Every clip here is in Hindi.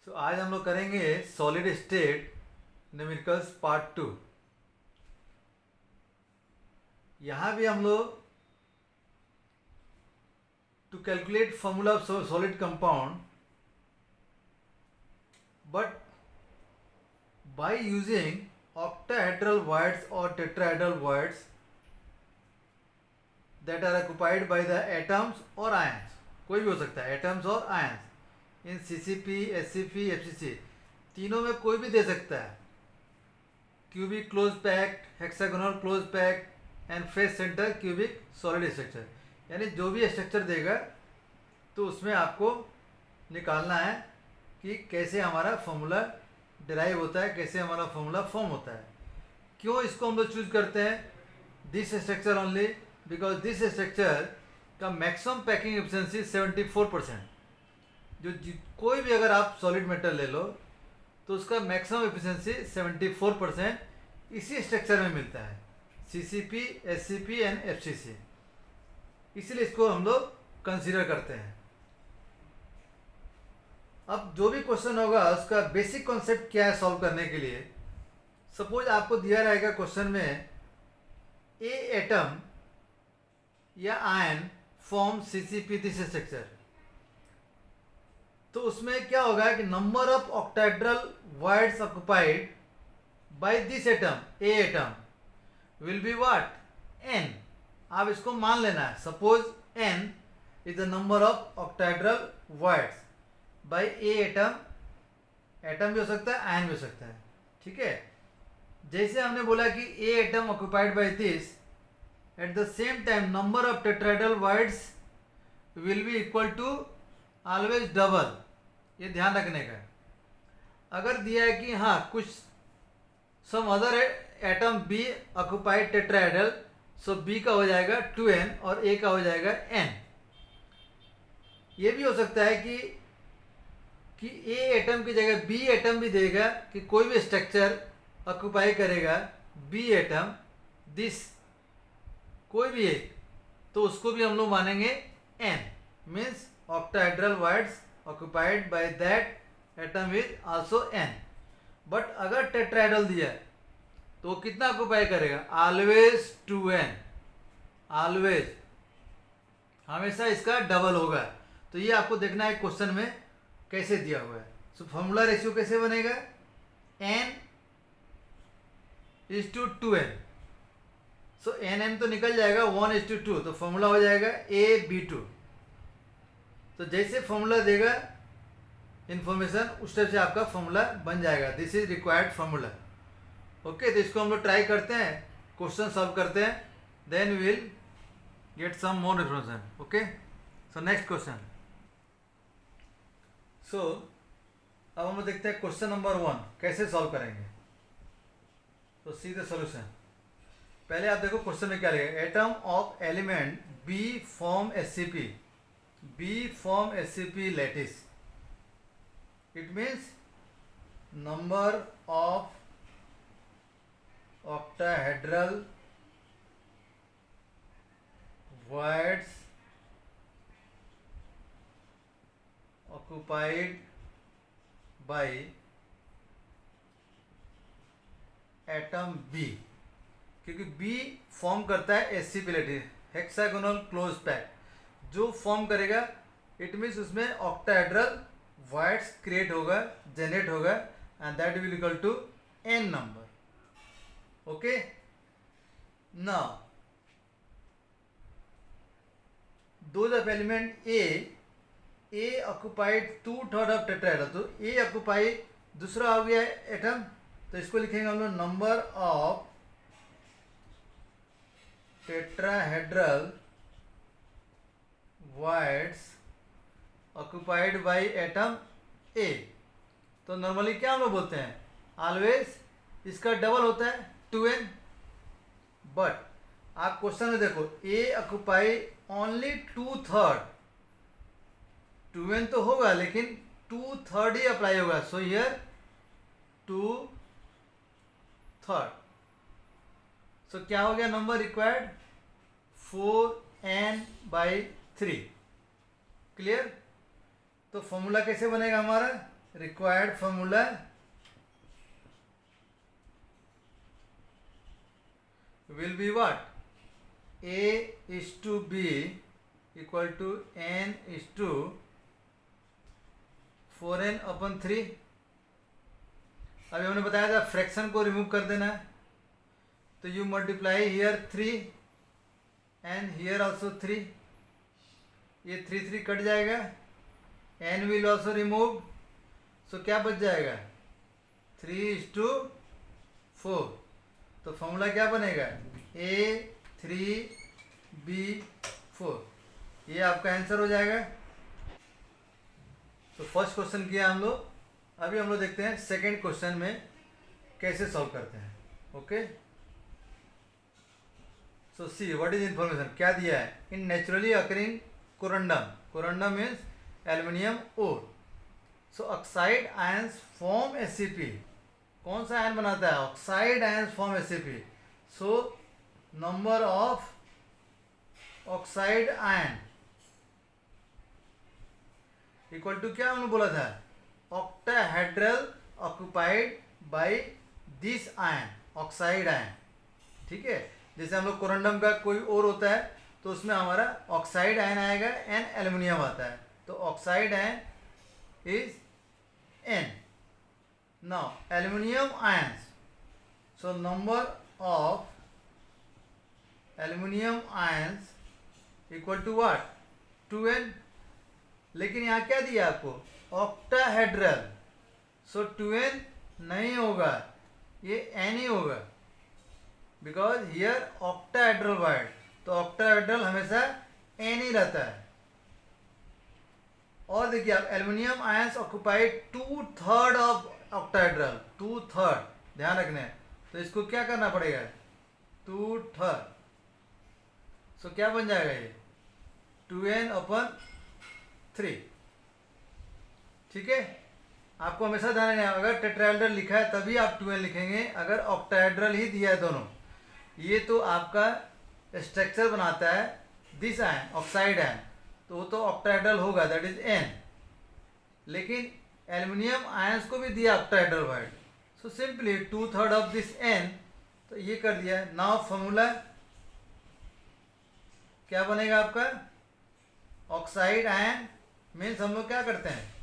आज हम लोग करेंगे सॉलिड स्टेट न्यूमेरिकल्स पार्ट 2। यहाँ भी हम लोग to calculate formula of solid compound but by using octahedral voids or tetrahedral voids that are occupied by the atoms or ions। कोई भी हो सकता है, एटम्स और ions in CCP, SCP, FCC तीनों में कोई भी दे सकता है। Cubic close packed, hexagonal close packed and face centre cubic solid structure, यानी जो भी स्ट्रक्चर देगा तो उसमें आपको निकालना है कि कैसे हमारा फॉर्मूला डिराइव होता है, कैसे हमारा फॉर्मूला फॉर्म होता है। क्यों इसको हम लोग चूज करते हैं this structure only? Because this structure का मैक्सिमम पैकिंग एफिशिएंसी 74%। कोई भी अगर आप सॉलिड मेटल ले लो तो उसका मैक्सिमम एफिशिएंसी 74% इसी स्ट्रक्चर में मिलता है, CCP, SCP एंड FCC। इसलिए इसको हम लोग कंसीडर करते हैं। अब जो भी क्वेश्चन होगा उसका बेसिक कॉन्सेप्ट क्या है सॉल्व करने के लिए। सपोज आपको दिया रहेगा क्वेश्चन में ए एटम या ion form CCP this structure, तो उसमें क्या होगा कि number of octahedral voids occupied by this atom, A atom will be what? n। आप इसको मान लेना है। Suppose n is the number of octahedral voids by A atom. Atom भी हो सकता है, आयन भी हो सकता है, ठीक है। जैसे हमने बोला कि A atom occupied by this, at the same time number of tetrahedral voids will be equal to always double. ये ध्यान रखने का है। अगर दिया है कि हाँ कुछ some other atom B occupied tetrahedral, so B का हो जाएगा 2n और ए का हो जाएगा n। ये भी हो सकता है कि ए एटम की जगह बी एटम भी देगा कि कोई भी स्ट्रक्चर ऑक्युपाई करेगा बी एटम दिस, कोई भी एक, तो उसको भी हम लोग मानेंगे n। Means octahedral voids occupied by that atom is also n। But अगर टेट्राहेड्रल दिया है तो कितना ऑक्युपाई करेगा? ऑलवेज 2n, ऑलवेज, हमेशा इसका डबल होगा। तो ये आपको देखना है क्वेश्चन में कैसे दिया हुआ है। सो फॉर्मूला रेशियो कैसे बनेगा? n is to 2n। So n तो निकल जाएगा 1:2, तो फॉर्मूला हो जाएगा AB2। तो जैसे फॉर्मूला देगा इंफॉर्मेशन उस टाइप से आपका फॉर्मूला बन जाएगा। This is required formula. Okay, तो इसको हम लोग ट्राई करते हैं, क्वेश्चन सॉल्व करते हैं, then we will get some more information. Okay, so next question. So अब हम लोग देखते हैं क्वेश्चन नंबर 1 कैसे सॉल्व करेंगे। तो सी द सॉल्यूशन। पहले आप देखो क्वेश्चन में क्या लिखा, atom of element B form SCP, B form SCP lattice। It means number of octahedral voids occupied by atom B, क्योंकि B फॉर्म करता है SCP lattice, hexagonal close pack. जो फॉर्म करेगा इट मीन्स उसमें ऑक्टाहेड्रल voids क्रिएट होगा, जनरेट होगा, and that will equal to n number. Okay, now those of element A occupied 2/3 of tetrahedral, तो ए ऑक्युपाइड दूसरा हो गया एटम, तो इसको लिखेंगे हम लोग number of tetrahedral voids occupied by atom A। तो नॉर्मली क्या हम लोग बोलते हैं, ऑलवेज इसका डबल होता है 2n। बट आप क्वेश्चन में देखो A ऑक्युपाई ओनली 2/3, 2n तो होगा लेकिन 2/3 ही अप्लाई होगा। So here 2/3। सो क्या हो गया नंबर रिक्वायर्ड? 4n/3। क्लियर? तो फॉर्मूला कैसे बनेगा हमारा? required formula will be what? A is to B equal to n is to 4n अपन 3. अभी हमने बताया था फ्रैक्शन को रिमूव कर देना है, तो you multiply here 3 and here also 3. ये 3 कट जाएगा, n विल ऑल्सो रिमूव, सो क्या बच जाएगा? 3:4. तो फॉर्मूला क्या बनेगा? A3B4. ये आपका आंसर हो जाएगा. तो फर्स्ट क्वेश्चन किया हम लोग. अभी हम लोग देखते हैं सेकंड क्वेश्चन में कैसे सॉल्व करते हैं. Okay, so see what is information. क्या दिया है? In naturally occurring corundum means aluminium ore. So oxide ions form SCP. कौन सा आयन बनाता है? Oxide ions form SCP. So number of oxide ion equal to क्या हमने बोला था? Octahedral occupied by this ion, oxide ion. ठीक है, जैसे हम लोग कोरंडम का कोई और होता है तो उसमें हमारा ऑक्साइड आयन आएगा एंड एल्युमिनियम आता है. तो oxide ion is n. Now aluminium ions, so number of aluminium ions equal to what? 2n. लेकिन यहाँ क्या दिया आपको? ऑक्टाहेड्रल. सो 2n नहीं होगा, ये n ही होगा, बिकॉज हियर ऑक्टाहेड्रल वाइड. तो ऑक्टाहेड्रल हमेशा n ही रहता है. और देखिए आप, aluminium ions occupied 2/3 of octahedral. 2/3 ध्यान रखना है. तो इसको क्या करना पड़ेगा? 2/3. सो क्या बन जाएगा ये? 2n/3. ठीक है, आपको हमेशा ध्यान रखना है. अगर टेट्राहेड्रल लिखा है तभी आप 2n लिखेंगे. अगर ऑक्टाहेड्रल ही दिया है दोनों, ये तो आपका स्ट्रक्चर बनाता है दिस आयन, ऑक्साइड आयन, तो वो तो ऑक्टाहेड्रल होगा, दैट इज n. लेकिन एल्युमिनियम आयंस को भी दिया octahedral wide. So simply 2/3 of this n, तो ये कर दिया. नाउ फॉर्मूला क्या बनेगा आपका? ऑक्साइड आयन मीन्स हम लोग क्या करते हैं?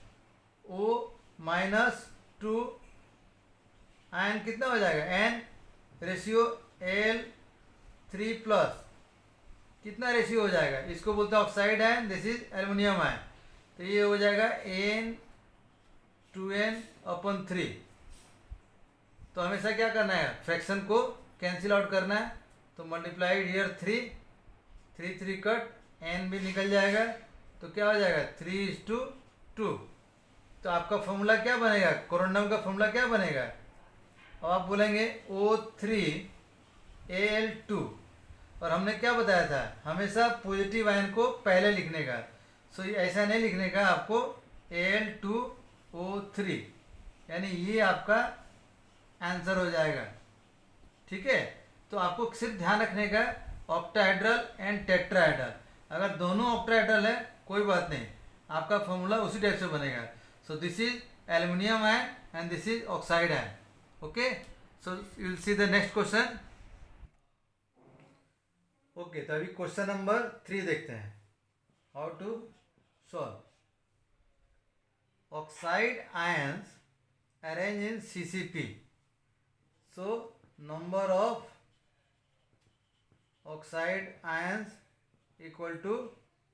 O-2 आयन कितना हो जाएगा? n रेशियो L3 प्लस कितना रेशियो हो जाएगा? इसको बोलते हैं oxide ion, this is aluminium ion. तो ये हो जाएगा n/2n/3. तो हमेशा क्या करना है? फ्रैक्शन को कैंसिल आउट करना है. तो मल्टीप्लाइड हियर 3 कट, n भी निकल जाएगा. तो क्या हो जाएगा? 3:2. तो आपका फॉर्मूला क्या बनेगा? कोरंडम का फॉर्मूला क्या बनेगा? अब आप बोलेंगे O3Al2. और हमने क्या बताया था? हमेशा पॉजिटिव आयन को पहले लिखने का. सो ऐसा नहीं लिखने का आपको Al2O3, यानी ये आपका आंसर हो जाएगा. ठीक है, तो आपको सिर्फ ध्यान रखने का ऑक्टाहेड्रल एंड टेट्राहेड्रल. अगर दोनों ऑक्टाहेड्रल है कोई बात नहीं, आपका फॉर्मूला उसी टाइप से बनेगा. So this is aluminium ion and this is oxide ion. Okay, so you will see the next question. Okay, तो अभी क्वेश्चन नंबर 3 देखते हैं. How to solve. Oxide ions arrange in CCP. So number of oxide ions equal to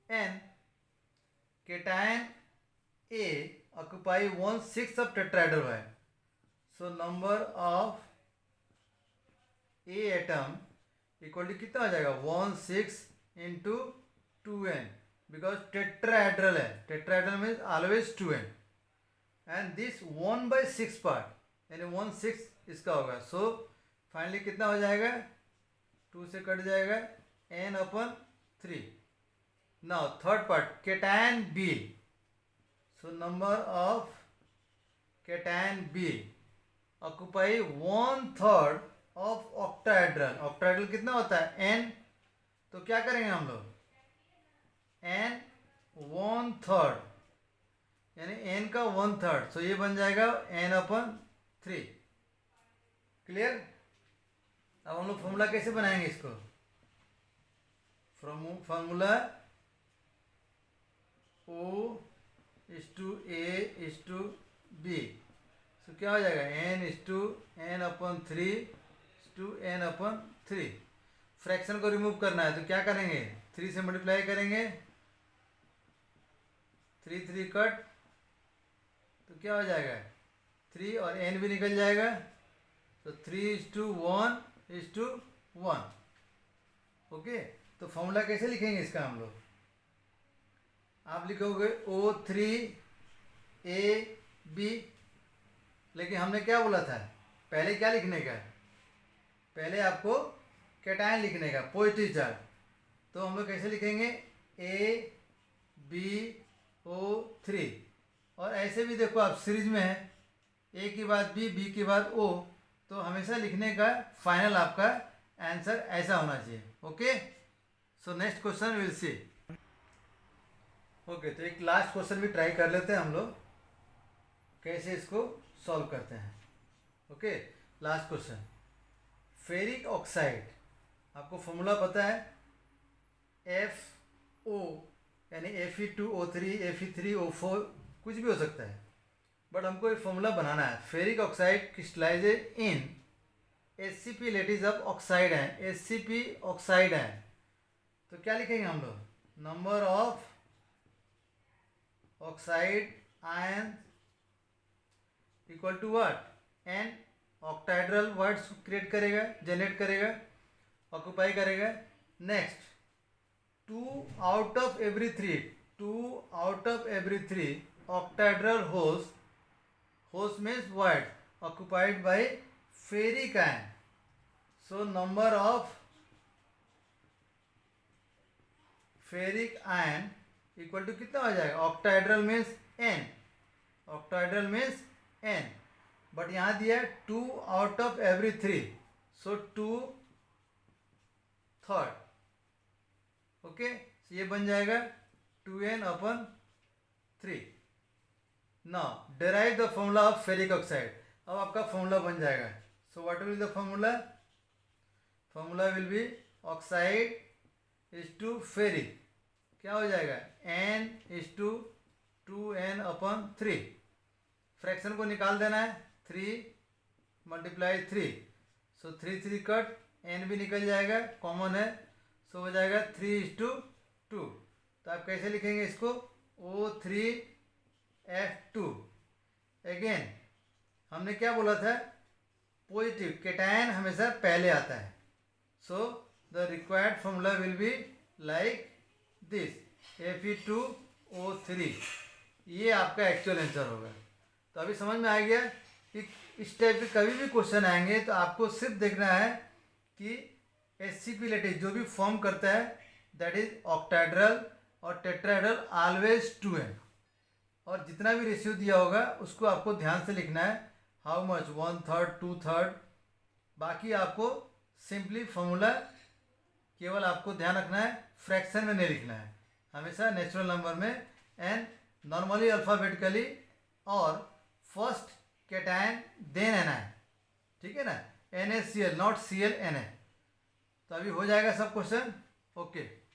n. cation A occupy 1/6 of tetrahedral है. So number of A atom equal to कितना हो जाएगा? 1/6 इंटू 2n, बिकॉज टेट्राहेड्रल है. Tetrahedral means always 2n. And this 1/6 part, यानी 1/6 इसका होगा. सो फाइनली कितना हो जाएगा? 2 से कट जाएगा, n/3. Now third part, cation B. So number of cation B occupy 1/3 of octahedral. Octahedral कितना होता है? n. तो क्या करेंगे हम लोग? n 1/3 यानी n का 1/3, सो ये बन जाएगा n/3। क्लियर। अब हम लोग फॉर्मूला कैसे बनाएंगे इसको, फॉर्मूला O:A:B, सो क्या हो जाएगा n/n/3 फ्रैक्शन को रिमूव करना है तो क्या करेंगे, 3 से मल्टीप्लाई करेंगे, 3 3 कट, तो क्या हो जाएगा 3 और n भी निकल जाएगा, तो 3:1:1। ओके, तो फॉर्मूला कैसे लिखेंगे इसका हम लोग, आप लिखोगे O:3AB, लेकिन हमने क्या बोला था पहले, क्या लिखने का, पहले आपको कैटायन लिखने का, पॉजिटिव चार्ज। तो हम लोग कैसे लिखेंगे AbO3, और ऐसे भी देखो आप सीरीज में है, ए के बाद बी, बी के बाद ओ, तो हमेशा लिखने का फाइनल आपका आंसर ऐसा होना चाहिए। Okay, so next question will see. Okay, तो एक लास्ट क्वेश्चन भी ट्राई कर लेते हैं हम लोग, कैसे इसको सॉल्व करते हैं। Okay, last question, ferric oxide, आपको फॉर्मूला पता है FO, यानी Fe2O3 Fe3O4 कुछ भी हो सकता है, बट हमको एक फॉर्मूला बनाना है। Ferric oxide crystallises in HCP, lattice of oxide है, HCP ऑक्साइड है, तो क्या लिखेंगे हम लोग, number of oxide ion equal to what, n, octahedral voids create करेगा, जनरेट करेगा, ऑक्यूपाई करेगा। Next, 2 out of every 3 octahedral host means what, occupied by ferric ion, so number of ferric ion equal to कितना हो जाएगा, octahedral means n, octahedral means n, but यहाँ दिया है 2 out of every 3, so 2/3। Okay, ये बन जाएगा 2n/3। Now derive the formula of ferric oxide, अब आपका फॉर्मूला बन जाएगा। So what will the formula, formula will be oxide is to ferric, क्या हो जाएगा n/2n/3, फ्रैक्शन को निकाल देना है, 3 × 3, सो 3 3 कट, n भी निकल जाएगा, कॉमन है, सो हो जाएगा 3:2। तो आप कैसे लिखेंगे इसको, O3F2। अगेन हमने क्या बोला था, पॉजिटिव कैटायन हमेशा पहले आता है, so the required formula will be like this, Fe2O3, ये आपका एक्चुअल आंसर होगा। तो अभी समझ में आ गया कि इस टाइप के कभी भी क्वेश्चन आएंगे तो आपको सिर्फ देखना है कि HCP लेटिस जो भी फॉर्म करता है दैट इज ऑक्टाहेड्रल और टेट्राहेड्रल ऑलवेज 2n, और जितना भी रेशियो दिया होगा उसको आपको ध्यान से लिखना है, हाउ मच, 1/3 2/3, बाकी आपको सिंपली फॉर्मूला केवल आपको ध्यान रखना है, फ्रैक्शन में नहीं लिखना है, हमेशा नेचुरल नंबर में, एंड नॉर्मली अल्फ़ाबेटिकली, और फर्स्ट कैटायन देन एनायन, ठीक है ना, NaCl नॉट Cl Na। तो अभी हो जाएगा सब क्वेश्चन। ओके।